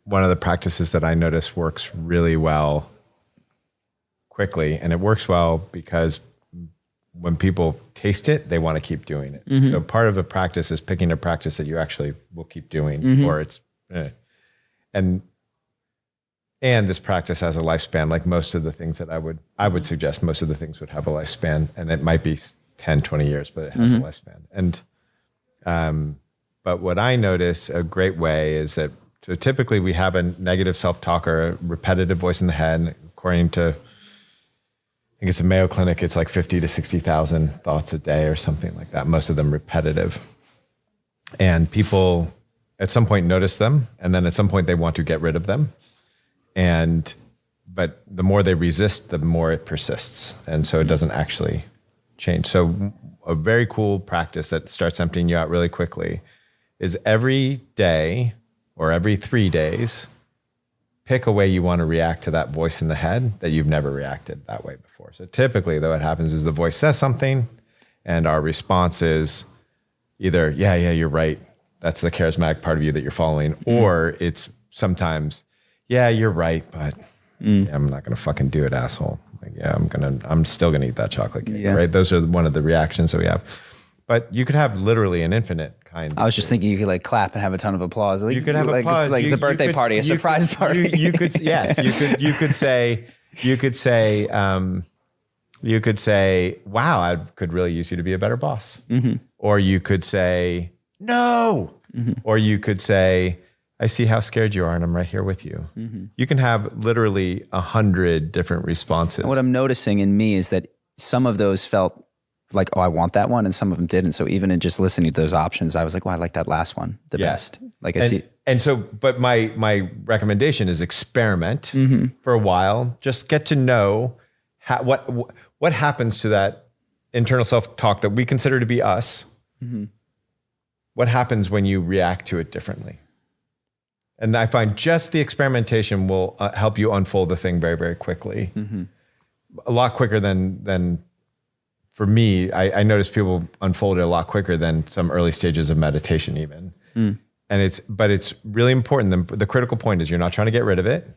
one of the practices that I notice works really well quickly, and it works well because when people taste it, they want to keep doing it. Mm-hmm. So part of a practice is picking a practice that you actually will keep doing, mm-hmm. or it's, and this practice has a lifespan. Like most of the things that I would suggest, most of the things would have a lifespan, and it might be 10, 20 years, but it has mm-hmm. a lifespan. And, but what I notice a great way is that, so typically we have a negative self-talk or a repetitive voice in the head, according to, I think it's the Mayo Clinic, it's like 50 to 60,000 thoughts a day or something like that. Most of them repetitive. And people at some point notice them, and then at some point they want to get rid of them. But the more they resist, the more it persists. And so it doesn't actually change. So a very cool practice that starts emptying you out really quickly is every day or every 3 days, pick a way you want to react to that voice in the head that you've never reacted that way before. So typically, though, what happens is the voice says something, and our response is either, yeah, you're right. That's the charismatic part of you that you're following. Mm. Or it's sometimes, yeah, you're right, but I'm not going to fucking do it, asshole. Like, yeah, I'm still going to eat that chocolate cake, right? Those are one of the reactions that we have. But you could have literally an infinite kind. I was just thinking you could like clap and have a ton of applause. Like, you could have applause. It's a birthday party, a surprise party. You could, yes, you could say, wow, I could really use you to be a better boss. Mm-hmm. Or you could say, no. Mm-hmm. Or you could say, I see how scared you are, and I'm right here with you. Mm-hmm. You can have literally 100 different responses. And what I'm noticing in me is that some of those felt like, oh, I want that one, and some of them didn't. So even in just listening to those options, I was like, well, I like that last one the best. Like I see. And so, but my recommendation is experiment for a while. Just get to know what happens to that internal self-talk that we consider to be us. Mm-hmm. What happens when you react to it differently? And I find just the experimentation will help you unfold the thing very, very quickly. Mm-hmm. A lot quicker than for me, I notice people unfold it a lot quicker than some early stages of meditation even. Mm. And it's really important. The critical point is you're not trying to get rid of it.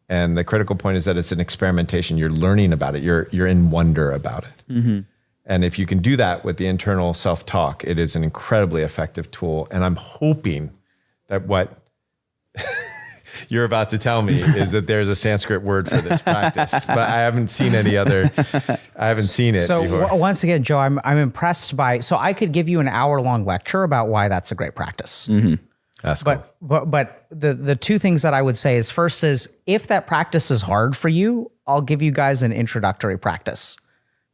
And the critical point is that it's an experimentation. You're learning about it. You're in wonder about it. Mm-hmm. And if you can do that with the internal self-talk, it is an incredibly effective tool. And I'm hoping that what you're about to tell me is that there's a Sanskrit word for this practice, but I haven't seen any other. I haven't seen it. So before. Once again, Joe, I'm impressed by. So I could give you an hour-long lecture about why that's a great practice. Mm-hmm. That's cool. But the two things that I would say is first is if that practice is hard for you, I'll give you guys an introductory practice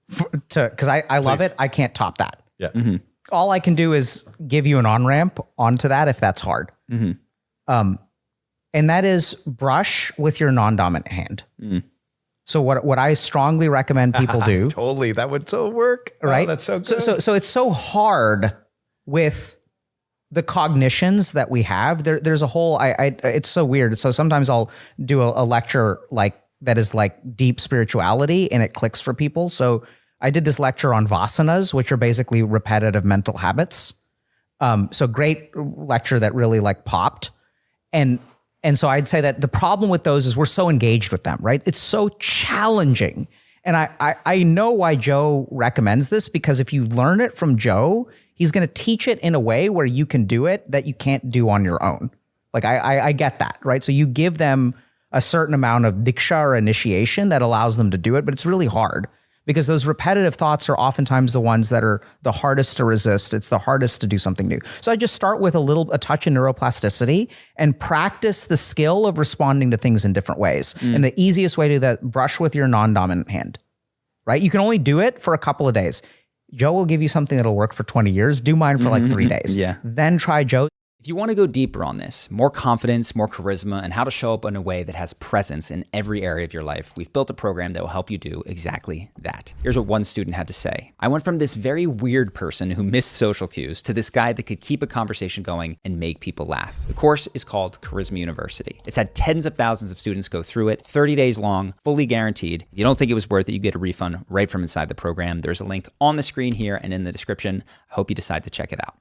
because I love it. I can't top that. Yeah. Mm-hmm. All I can do is give you an on-ramp onto that if that's hard. Mm-hmm. And that is brush with your non-dominant hand. Mm. So what I strongly recommend people do. Totally. That would so work. Right. Oh, that's so good. So it's so hard with the cognitions that we have. There's a whole, it's so weird. So sometimes I'll do a lecture like that is like deep spirituality and it clicks for people. So I did this lecture on vasanas, which are basically repetitive mental habits. So great lecture that really like popped. And so I'd say that the problem with those is we're so engaged with them, right? It's so challenging. And I know why Joe recommends this, because if you learn it from Joe, he's going to teach it in a way where you can do it that you can't do on your own. Like I get that, right? So you give them a certain amount of diksha or initiation that allows them to do it, but it's really hard because those repetitive thoughts are oftentimes the ones that are the hardest to resist. It's the hardest to do something new. So I just start with a touch of neuroplasticity and practice the skill of responding to things in different ways. And the easiest way to do that, brush with your non-dominant hand, right? You can only do it for a couple of days. Joe will give you something that'll work for 20 years. Do mine for like 3 days. Yeah. Then try Joe. If you want to go deeper on this, more confidence, more charisma, and how to show up in a way that has presence in every area of your life, we've built a program that will help you do exactly that. Here's what one student had to say. I went from this very weird person who missed social cues to this guy that could keep a conversation going and make people laugh. The course is called Charisma University. It's had tens of thousands of students go through it, 30 days long, fully guaranteed. If you don't think it was worth it, you get a refund right from inside the program. There's a link on the screen here and in the description. I hope you decide to check it out.